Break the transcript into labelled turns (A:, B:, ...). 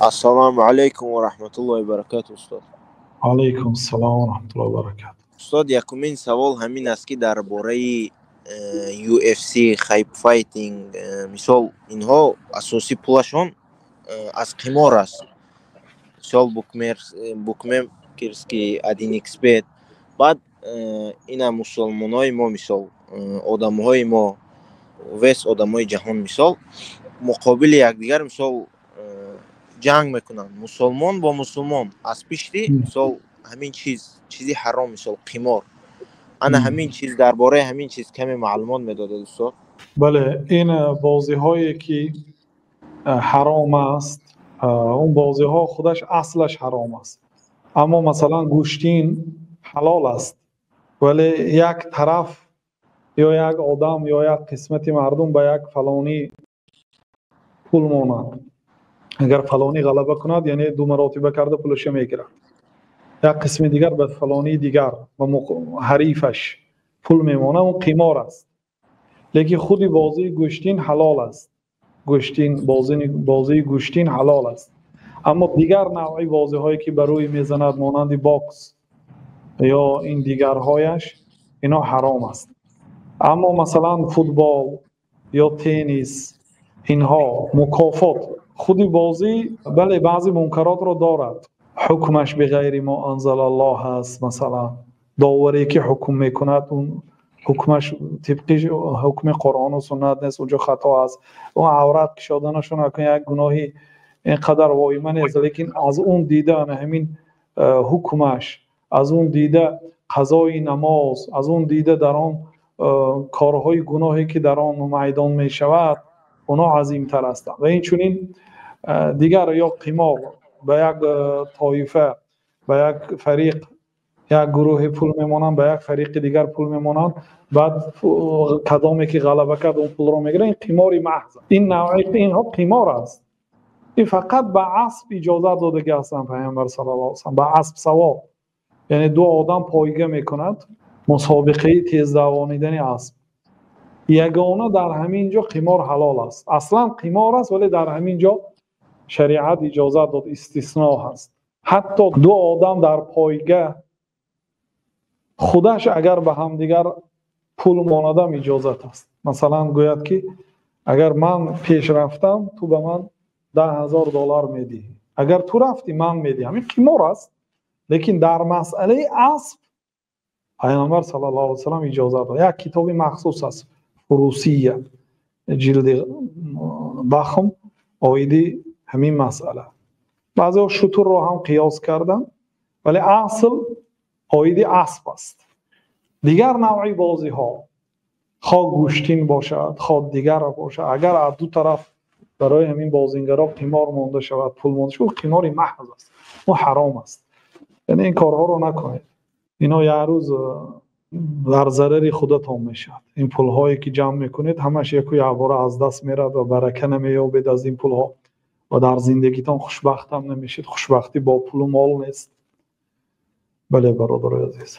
A: السلام علیکم و رحمت الله و برکاته استاد.
B: علیکم السلام و رحمت الله و برکاته.
A: استاد یکمین سوال همین است که درباره UFC خیب فایتینگ مثال اینها اساسی پولشون از قمار است. مثال بوکمکرز که ادین اکسپت بعد اینا مسلمانای ما مثال آدمهای ما وس آدمای جهان مثال مقابل یکدیگر مثال جنگ میکنن مسلمان با مسلمان از پیشتی مثال همین چیزی حرام مثال قمار انا همین چیز درباره همین چیز کمی معلومات میداده دوستان.
B: بله این بازی هایی که حرام است اون بازی ها خودش اصلش حرام است، اما مثلا گوشتین حلال است ولی یک طرف یا یک آدم یا یک قسمت مردم به یک فلانی پول ماند، اگر فلانی غلبه کند یعنی دو مراتبه کرده پولش میگیرد، یک قسم دیگر به فلانی دیگر و حریفش پول میمانه، اون قمار است. لیکن خودی بازی گوشتین حلال است، بازی گوشتین حلال است، اما دیگر نوعی بازی هایی که بر روی میزند مانند باکس یا این دیگرهایش اینا حرام است. اما مثلا فوتبال یا تنیس اینها مکافات خودی بازی بله بعضی منکرات را دارد، حکمش به غیر ما انزل الله هست، مثلا داوری که حکم میکند اون حکمش طبقی حکم قرآن و سنت نیست، اونجا خطا است، اون عورت کشادنشون یک گناهی اینقدر وایمه نیست، لیکن از اون دیده همین حکمش، از اون دیده قضای نماز، از اون دیده در آن کارهای گناهی که در آن میدان می شود اونا عظیم تر هستند. و این چونین دیگر یا قمار به یک طایفه به یک فریق یک گروه پول میمونن، به یک فریق دیگر پول میمونن، بعد کدامی که غلبه کرد اون پول رو میگیره، این قماری محض. این نوعی اینها قمار است. این فقط به اسب اجازه دادگی هستند پیامبر صلی الله علیه و سلم، به اسب سوار، یعنی دو آدم پایگه میکند مسابقه تیز دوانیدن اسب، یگانه در همین جا قمار حلال است. اصلا قمار است ولی در همین جا شریعت اجازه داد، استثناء هست. حتی دو آدم در پایگه خودش اگر به هم دیگر پول ماندم اجازت است، مثلا گوید که اگر من پیش رفتم تو به من $10,000 میدی، اگر تو رفتی من میدی، همین قمار است. لیکن در مسئله اسب پیامبر صلی الله علیه و سلم اجازه داد. یک کتابی مخصوص است، فروسیه، جلد بخم آیدی همین مسئله. بعضی شتر رو هم قیاس کردن ولی اصل آیدی اسب است. دیگر نوعی بازی ها خواه گوشتین باشد خواه دیگر باشد، اگر از دو طرف برای همین بازیگرا قمار مانده شود، پول مانده شود، قماری محض است، اون حرام است. یعنی این کارها رو نکنید، اینا یه روز در ضرر خودتان میشد. این پول هایی که جمع میکنید همش یکی عباره از دست میرد و برکه نمییابید از این پول ها و در زندگیتان خوشبخت هم نمیشید. خوشبختی با پول و مال نیست. بله برادر عزیز.